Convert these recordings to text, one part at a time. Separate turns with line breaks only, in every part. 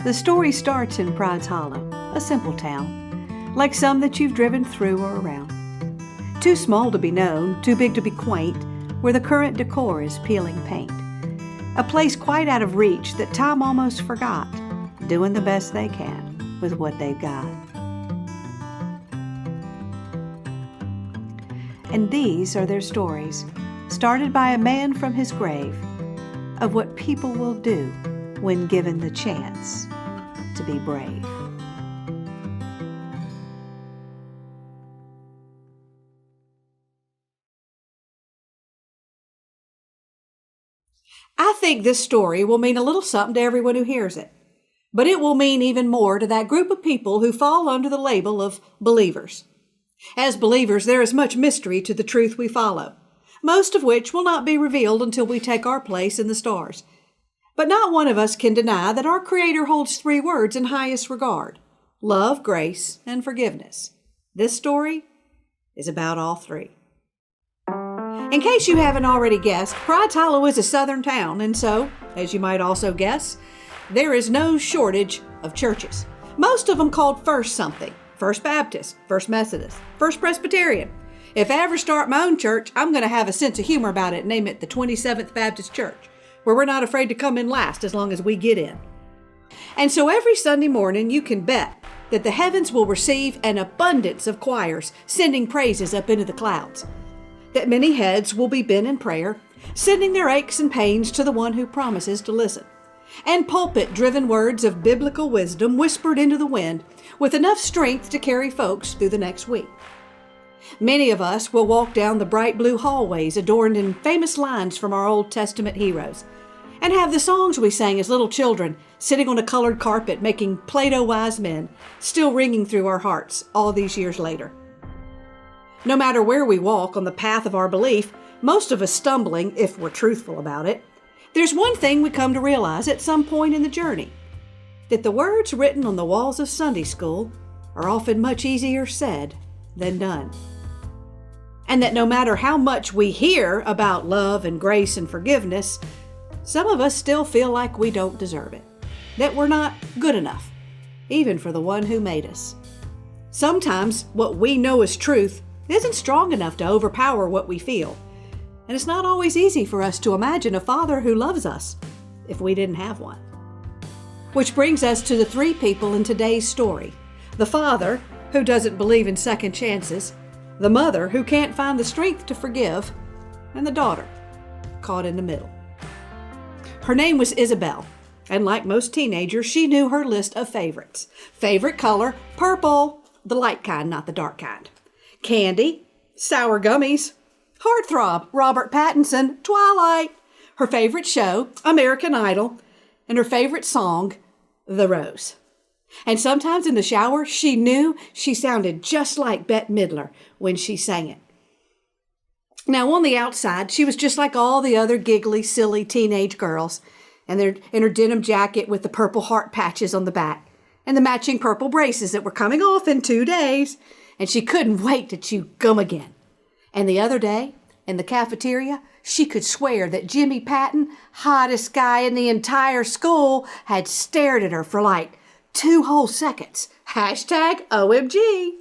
The story starts in Pride's Hollow, a simple town, like some that you've driven through or around. Too small to be known, too big to be quaint, where the current decor is peeling paint. A place quite out of reach that time almost forgot, doing the best they can with what they've got. And these are their stories, started by a man from his grave, of what people will do when given the chance to be brave.
I think this story will mean a little something to everyone who hears it, but it will mean even more to that group of people who fall under the label of believers. As believers, there is much mystery to the truth we follow, most of which will not be revealed until we take our place in the stars. But not one of us can deny that our Creator holds three words in highest regard: love, grace, and forgiveness. This story is about all three. In case you haven't already guessed, Pride's Hollow is a southern town, and so, as you might also guess, there is no shortage of churches. Most of them called First something: First Baptist, First Methodist, First Presbyterian. If I ever start my own church, I'm going to have a sense of humor about it and name it the 27th Baptist Church, where we're not afraid to come in last as long as we get in. And so every Sunday morning, you can bet that the heavens will receive an abundance of choirs sending praises up into the clouds, that many heads will be bent in prayer, sending their aches and pains to the one who promises to listen, and pulpit-driven words of biblical wisdom whispered into the wind with enough strength to carry folks through the next week. Many of us will walk down the bright blue hallways adorned in famous lines from our Old Testament heroes, and have the songs we sang as little children sitting on a colored carpet making Play-Doh wise men still ringing through our hearts all these years later. No matter where we walk on the path of our belief, most of us stumbling, if we're truthful about it, there's one thing we come to realize at some point in the journey: that the words written on the walls of Sunday school are often much easier said than done. And that no matter how much we hear about love and grace and forgiveness, some of us still feel like we don't deserve it, that we're not good enough, even for the one who made us. Sometimes what we know is truth isn't strong enough to overpower what we feel, and it's not always easy for us to imagine a Father who loves us if we didn't have one. Which brings us to the three people in today's story: the father, who doesn't believe in second chances; the mother, who can't find the strength to forgive; and the daughter, caught in the middle. Her name was Isabel, and like most teenagers, she knew her list of favorites. Favorite color: purple, the light kind, not the dark kind. Candy: sour gummies. Heartthrob: Robert Pattinson, Twilight. Her favorite show: American Idol. And her favorite song: The Rose. And sometimes in the shower, she knew she sounded just like Bette Midler when she sang it. Now, on the outside, she was just like all the other giggly, silly teenage girls, and in her denim jacket with the purple heart patches on the back, and the matching purple braces that were coming off in 2 days, and she couldn't wait to chew gum again. And the other day, in the cafeteria, she could swear that Jimmy Patton, hottest guy in the entire school, had stared at her for like 2 whole seconds. #OMG.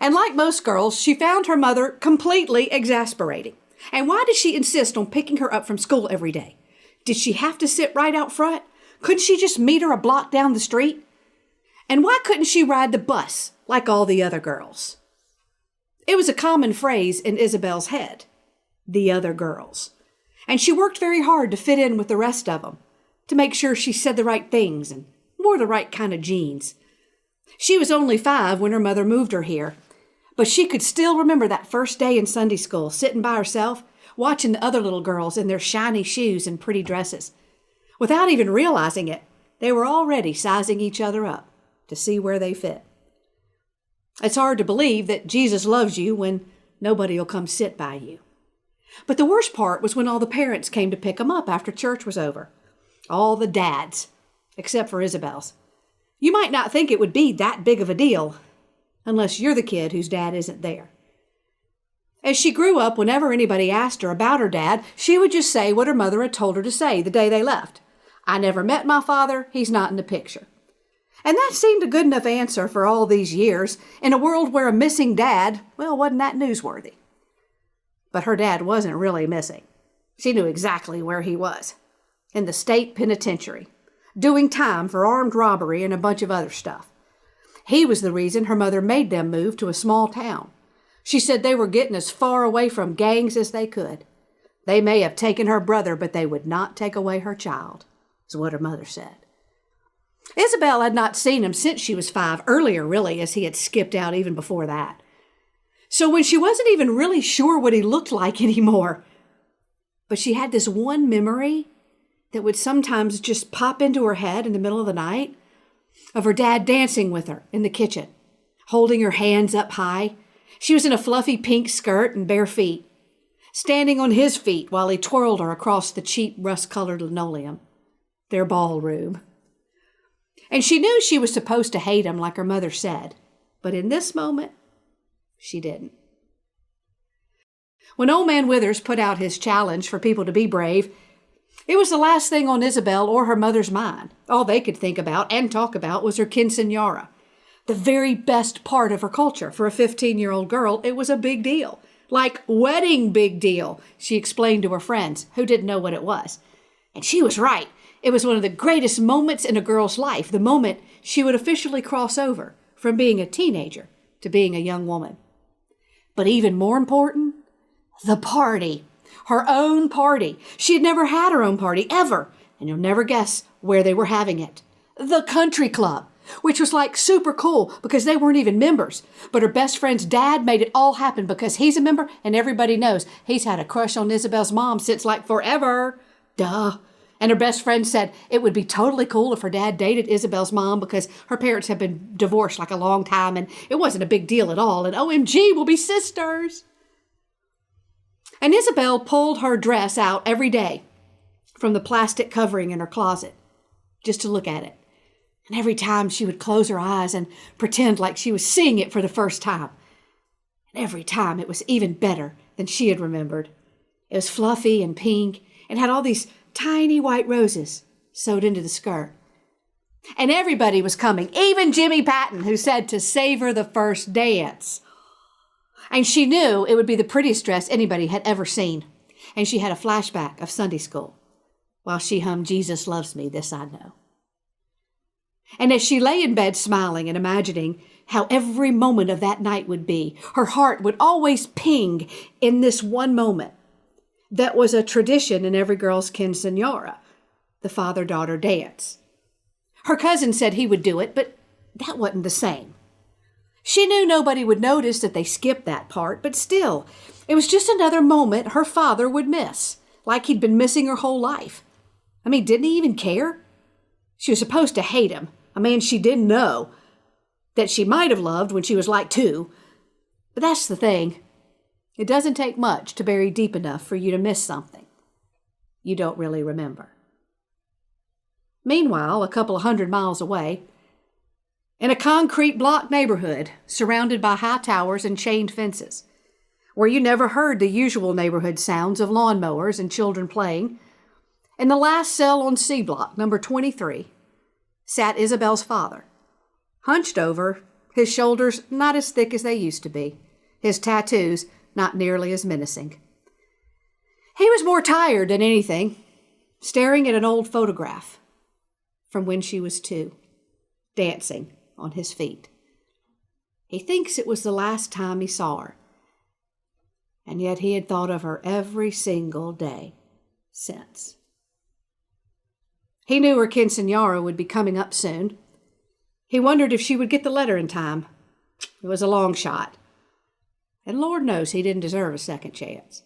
And like most girls, she found her mother completely exasperating. And why did she insist on picking her up from school every day? Did she have to sit right out front? Couldn't she just meet her a block down the street? And why couldn't she ride the bus like all the other girls? It was a common phrase in Isabel's head: the other girls. And she worked very hard to fit in with the rest of them, to make sure she said the right things and wore the right kind of jeans. She was only 5 when her mother moved her here, but she could still remember that first day in Sunday school, sitting by herself, watching the other little girls in their shiny shoes and pretty dresses. Without even realizing it, they were already sizing each other up to see where they fit. It's hard to believe that Jesus loves you when nobody will come sit by you. But the worst part was when all the parents came to pick them up after church was over. All the dads, except for Isabel's. You might not think it would be that big of a deal, unless you're the kid whose dad isn't there. As she grew up, whenever anybody asked her about her dad, she would just say what her mother had told her to say the day they left. I never met my father. He's not in the picture. And that seemed a good enough answer for all these years in a world where a missing dad, well, wasn't that newsworthy. But her dad wasn't really missing. She knew exactly where he was. In the state penitentiary, doing time for armed robbery and a bunch of other stuff. He was the reason her mother made them move to a small town. She said they were getting as far away from gangs as they could. They may have taken her brother, but they would not take away her child, is what her mother said. Isabel had not seen him since she was 5, earlier really, as he had skipped out even before that. So when she wasn't even really sure what he looked like anymore, but she had this one memory that would sometimes just pop into her head in the middle of the night of her dad dancing with her in the kitchen, holding her hands up high. She was in a fluffy pink skirt and bare feet, standing on his feet while he twirled her across the cheap rust-colored linoleum, their ballroom. And she knew she was supposed to hate him like her mother said, but in this moment, she didn't. When Old Man Withers put out his challenge for people to be brave, it was the last thing on Isabel or her mother's mind. All they could think about and talk about was her quinceañera. The very best part of her culture. For a 15-year-old girl, it was a big deal. Like wedding big deal, she explained to her friends who didn't know what it was. And she was right. It was one of the greatest moments in a girl's life, the moment she would officially cross over from being a teenager to being a young woman. But even more important, the party. Her own party. She had never had her own party, ever. And you'll never guess where they were having it. The country club, which was like super cool because they weren't even members. But her best friend's dad made it all happen because he's a member and everybody knows he's had a crush on Isabel's mom since like forever. Duh. And her best friend said it would be totally cool if her dad dated Isabel's mom because her parents had been divorced like a long time and it wasn't a big deal at all. And OMG, we'll be sisters. And Isabel pulled her dress out every day from the plastic covering in her closet just to look at it. And every time she would close her eyes and pretend like she was seeing it for the first time. And every time it was even better than she had remembered. It was fluffy and pink and had all these tiny white roses sewed into the skirt. And everybody was coming, even Jimmy Patton, who said to savor the first dance. And she knew it would be the prettiest dress anybody had ever seen. And she had a flashback of Sunday school while she hummed Jesus Loves Me, This I Know. And as she lay in bed smiling and imagining how every moment of that night would be, her heart would always ping in this one moment that was a tradition in every girl's quinceañera, the father-daughter dance. Her cousin said he would do it, but that wasn't the same. She knew nobody would notice that they skipped that part, but still, it was just another moment her father would miss, like he'd been missing her whole life. I mean, didn't he even care? She was supposed to hate him, a man she didn't know, that she might have loved when she was like 2. But that's the thing. It doesn't take much to bury deep enough for you to miss something you don't really remember. Meanwhile, a couple of 100 miles away, in a concrete block neighborhood surrounded by high towers and chained fences, where you never heard the usual neighborhood sounds of lawnmowers and children playing, in the last cell on C Block, number 23, sat Isabel's father, hunched over, his shoulders not as thick as they used to be, his tattoos not nearly as menacing. He was more tired than anything, staring at an old photograph from when she was 2, dancing on his feet. He thinks it was the last time he saw her, and yet he had thought of her every single day since. He knew her quinceañera would be coming up soon. He wondered if she would get the letter in time. It was a long shot. And Lord knows he didn't deserve a second chance.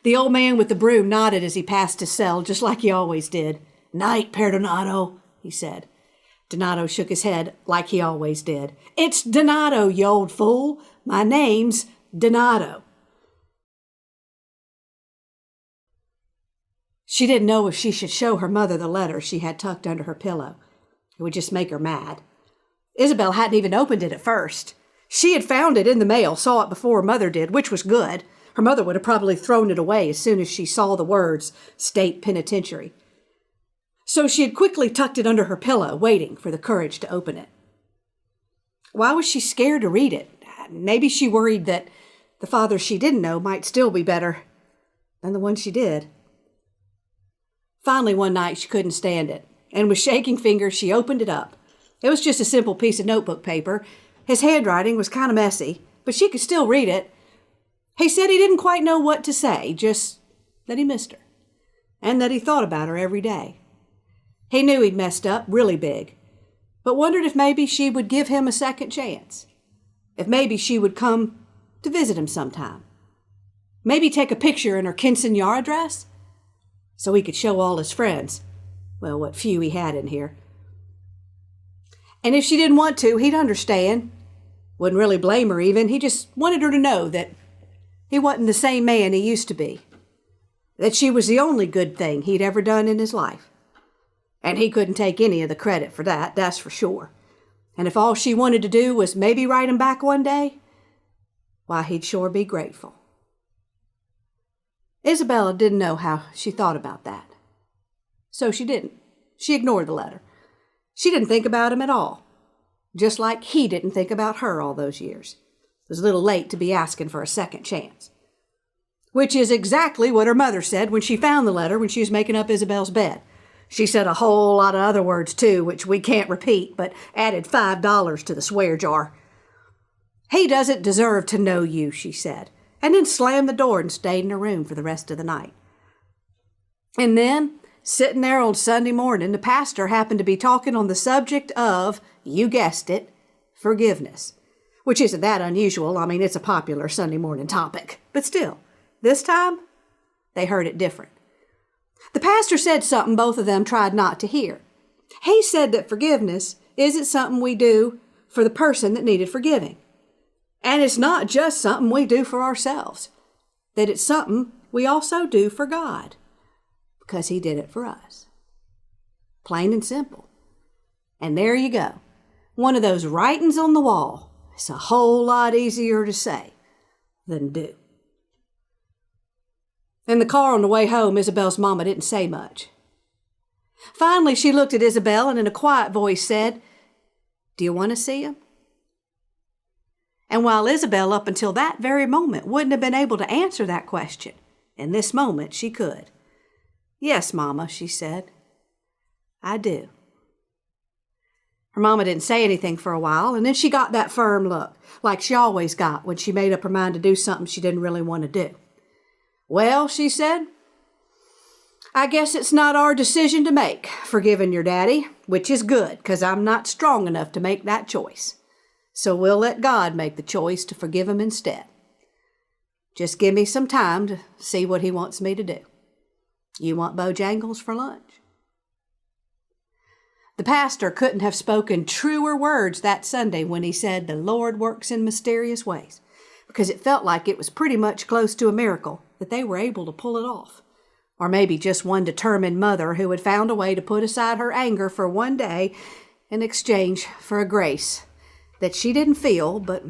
The old man with the broom nodded as he passed his cell, just like he always did. "Night, Perdonato," he said. Donato shook his head like he always did. "It's Donato, you old fool. My name's Donato." She didn't know if she should show her mother the letter she had tucked under her pillow. It would just make her mad. Isabel hadn't even opened it at first. She had found it in the mail, saw it before her mother did, which was good. Her mother would have probably thrown it away as soon as she saw the words, State Penitentiary. So she had quickly tucked it under her pillow, waiting for the courage to open it. Why was she scared to read it? Maybe she worried that the father she didn't know might still be better than the one she did. Finally, one night she couldn't stand it, and with shaking fingers she opened it up. It was just a simple piece of notebook paper. His handwriting was kind of messy, but she could still read it. He said he didn't quite know what to say, just that he missed her, and that he thought about her every day. He knew he'd messed up really big, but wondered if maybe she would give him a second chance. If maybe she would come to visit him sometime. Maybe take a picture in her quinceañera dress so he could show all his friends, well, what few he had in here. And if she didn't want to, he'd understand. Wouldn't really blame her even. He just wanted her to know that he wasn't the same man he used to be. That she was the only good thing he'd ever done in his life. And he couldn't take any of the credit for that, that's for sure. And if all she wanted to do was maybe write him back one day, why, he'd sure be grateful. Isabella didn't know how she thought about that. So she didn't. She ignored the letter. She didn't think about him at all, just like he didn't think about her all those years. It was a little late to be asking for a second chance. Which is exactly what her mother said when she found the letter when she was making up Isabel's bed. She said a whole lot of other words, too, which we can't repeat, but added $5 to the swear jar. He doesn't deserve to know you, she said, and then slammed the door and stayed in her room for the rest of the night. And then, sitting there on Sunday morning, the pastor happened to be talking on the subject of, you guessed it, forgiveness. Which isn't that unusual. I mean, it's a popular Sunday morning topic. But still, this time, they heard it different. The pastor said something both of them tried not to hear. He said that forgiveness isn't something we do for the person that needed forgiving. And it's not just something we do for ourselves. That it's something we also do for God. Because He did it for us. Plain and simple. And there you go. One of those writings on the wall. It's a whole lot easier to say than do. In the car on the way home, Isabel's mama didn't say much. Finally, she looked at Isabel and in a quiet voice said, "Do you want to see him?" And while Isabel, up until that very moment, wouldn't have been able to answer that question, in this moment she could. "Yes, Mama," she said. "I do." Her mama didn't say anything for a while, and then she got that firm look, like she always got when she made up her mind to do something she didn't really want to do. "Well," she said, "I guess it's not our decision to make, forgiving your daddy, which is good, 'cause I'm not strong enough to make that choice. So we'll let God make the choice to forgive him instead. Just give me some time to see what He wants me to do. You want Bojangles for lunch?" The pastor couldn't have spoken truer words that Sunday when he said the Lord works in mysterious ways, because it felt like it was pretty much close to a miracle that they were able to pull it off. Or maybe just one determined mother who had found a way to put aside her anger for one day in exchange for a grace that she didn't feel but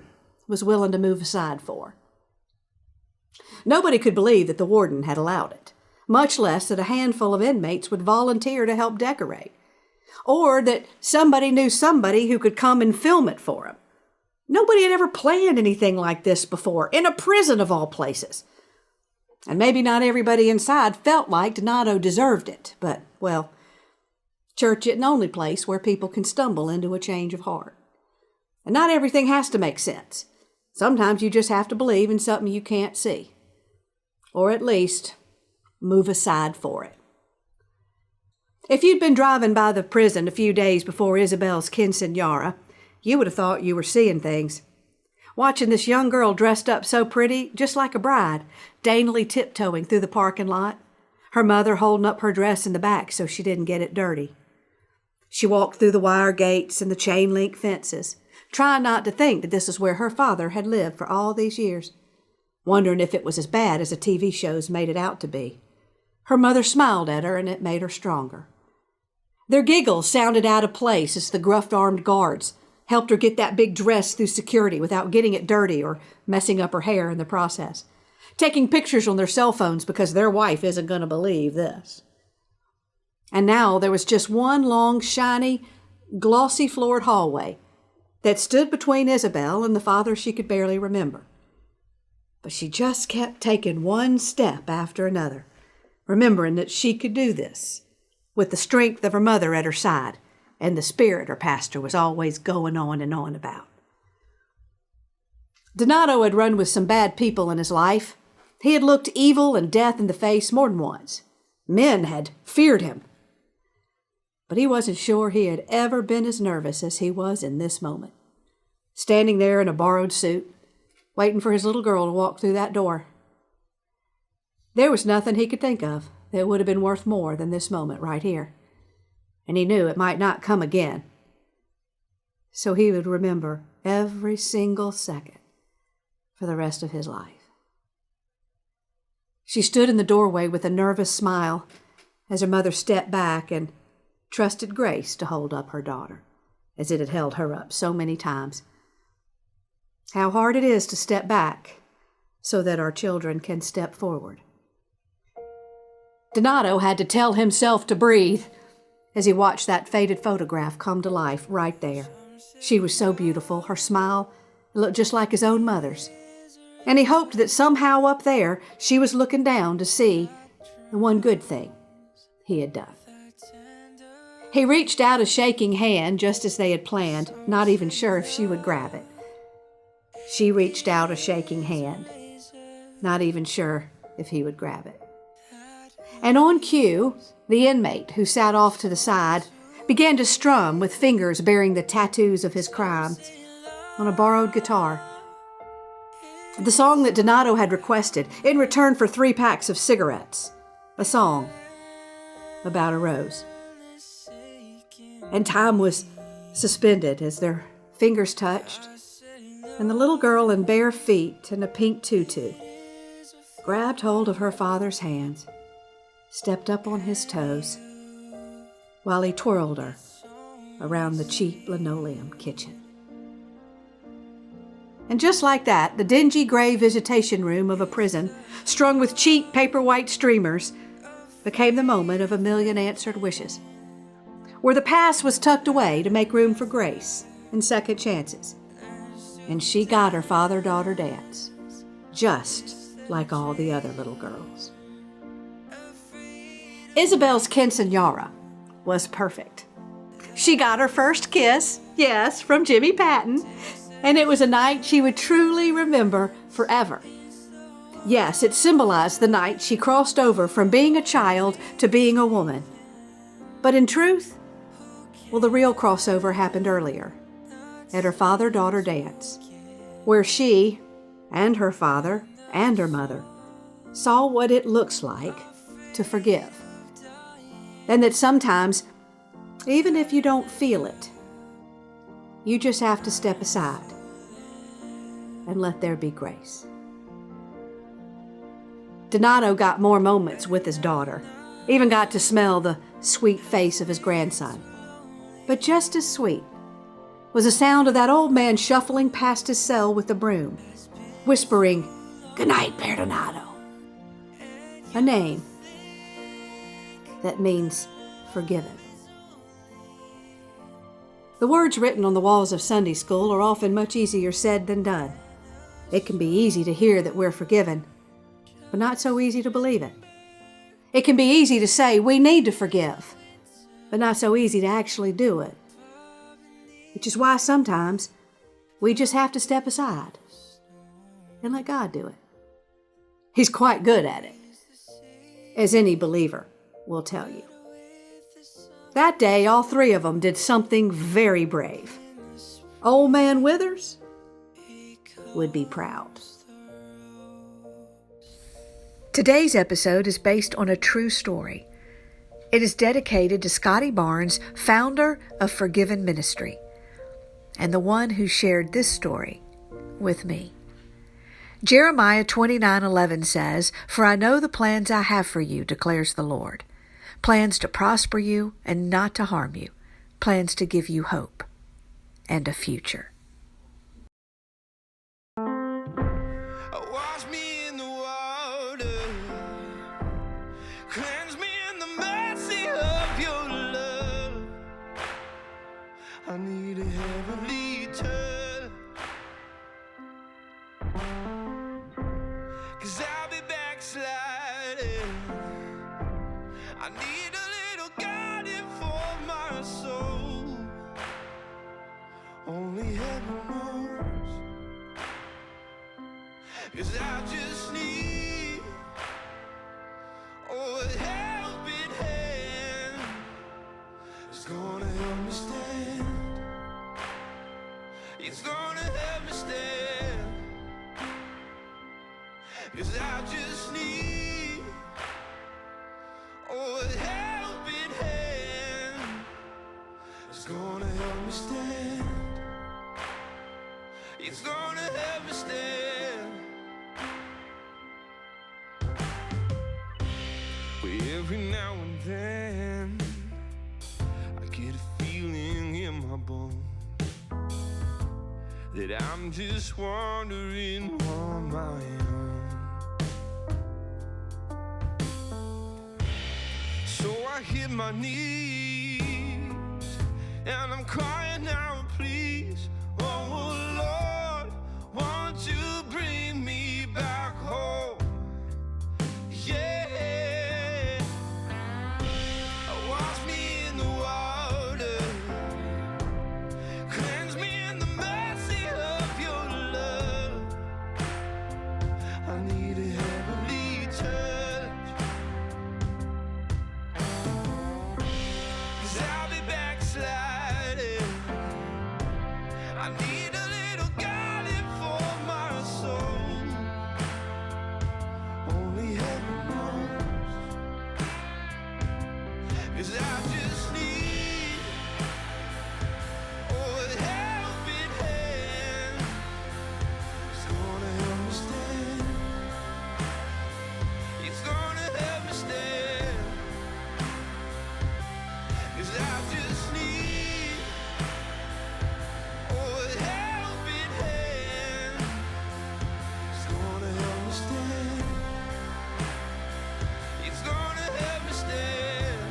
was willing to move aside for. Nobody could believe that the warden had allowed it, much less that a handful of inmates would volunteer to help decorate, or that somebody knew somebody who could come and film it for him. Nobody had ever planned anything like this before, in a prison of all places. And maybe not everybody inside felt like Donato deserved it, but, well, church isn't the only place where people can stumble into a change of heart. And not everything has to make sense. Sometimes you just have to believe in something you can't see. Or at least, move aside for it. If you'd been driving by the prison a few days before Isabel's quinceañera, you would have thought you were seeing things. Watching this young girl dressed up so pretty, just like a bride, daintily tiptoeing through the parking lot, her mother holding up her dress in the back so she didn't get it dirty. She walked through the wire gates and the chain-link fences, trying not to think that this is where her father had lived for all these years, wondering if it was as bad as the TV shows made it out to be. Her mother smiled at her, and it made her stronger. Their giggles sounded out of place as the gruff-armed guards helped her get that big dress through security without getting it dirty or messing up her hair in the process, taking pictures on their cell phones because their wife isn't going to believe this. And now there was just one long, shiny, glossy-floored hallway that stood between Isabel and the father she could barely remember. But she just kept taking one step after another, remembering that she could do this with the strength of her mother at her side and the spirit her pastor was always going on and on about. Donato had run with some bad people in his life. He had looked evil and death in the face more than once. Men had feared him. But he wasn't sure he had ever been as nervous as he was in this moment, standing there in a borrowed suit, waiting for his little girl to walk through that door. There was nothing he could think of that would have been worth more than this moment right here, and he knew it might not come again. So he would remember every single second for the rest of his life. She stood in the doorway with a nervous smile as her mother stepped back and trusted grace to hold up her daughter, as it had held her up so many times. How hard it is to step back so that our children can step forward. Donato had to tell himself to breathe as he watched that faded photograph come to life right there. She was so beautiful. Her smile looked just like his own mother's. And he hoped that somehow up there she was looking down to see the one good thing he had done. He reached out a shaking hand just as they had planned, not even sure if she would grab it. She reached out a shaking hand, not even sure if he would grab it. And on cue, the inmate who sat off to the side began to strum with fingers bearing the tattoos of his crimes on a borrowed guitar. The song that Donato had requested in return for 3 packs of cigarettes. A song about a rose. And time was suspended as their fingers touched, and the little girl in bare feet and a pink tutu grabbed hold of her father's hands, stepped up on his toes, while he twirled her around the cheap linoleum kitchen. And just like that, the dingy gray visitation room of a prison, strung with cheap paper-white streamers, became the moment of a million answered wishes, where the past was tucked away to make room for grace and second chances. And she got her father-daughter dance, just like all the other little girls. Isabel's quinceañera was perfect. She got her first kiss, yes, from Jimmy Patton, and it was a night she would truly remember forever. Yes, it symbolized the night she crossed over from being a child to being a woman. But in truth, well, the real crossover happened earlier, at her father-daughter dance, where she and her father and her mother saw what it looks like to forgive. And that sometimes, even if you don't feel it, you just have to step aside and let there be grace. Donato got more moments with his daughter, even got to smell the sweet face of his grandson. But just as sweet was the sound of that old man shuffling past his cell with the broom, whispering, "Good night, Donato." A name that means forgiven. The words written on the walls of Sunday school are often much easier said than done. It can be easy to hear that we're forgiven, but not so easy to believe it. It can be easy to say we need to forgive, but not so easy to actually do it. Which is why sometimes we just have to step aside and let God do it. He's quite good at it, as any believer will tell you. That day, all 3 of them did something very brave. Old Man Withers would be proud.
Today's episode is based on a true story. It is dedicated to Scotty Barnes, founder of Forgiven Ministry, and the one who shared this story with me. Jeremiah 29:11 says, "For I know the plans I have for you, declares the Lord. Plans to prosper you and not to harm you. Plans to give you hope and a future."
Wash me in the water, cleanse me in the mercy of It's gonna help me stand. It's gonna help me stand. Every now and then I get a feeling in my bones that I'm just wandering on my own. So I hit my knees and I'm crying out, please, oh Lord, won't you bring me back home? Yeah. Wash me in the water, cleanse me in the mercy of your love. I need a heavenly touch, 'cause I'll be backsliding. I need a little guiding for my soul. Only heaven knows, 'cause I just need a helping hand. It's gonna help me stand. It's gonna help me stand. 'Cause I just need a helping hand. It's gonna help me stand. It's gonna help me stand.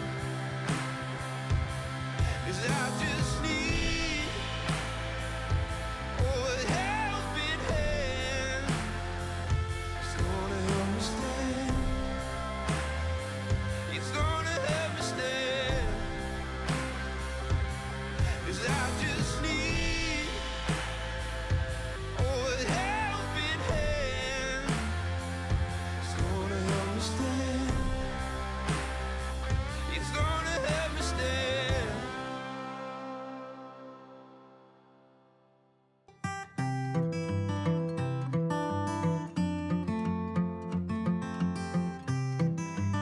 'Cause I just need a helping hand. It's gonna help me stand. It's gonna help me stand. 'Cause I just need a helping hand. It's gonna help me stand. It's gonna help me stand.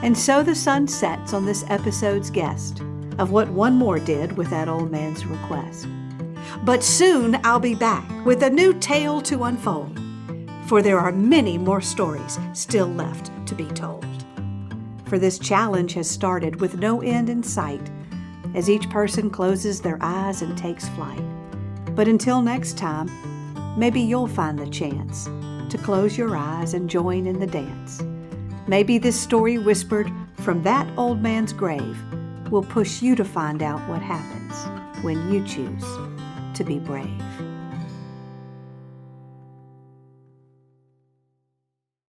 And so the sun sets on this episode's guest of what one more did with that old man's request.
But soon I'll be back with a new tale to unfold, for there are many more stories still left to be told.
For this challenge has started with no end in sight as each person closes their eyes and takes flight. But until next time, maybe you'll find the chance to close your eyes and join in the dance. Maybe this story whispered from that old man's grave will push you to find out what happens when you choose to be brave.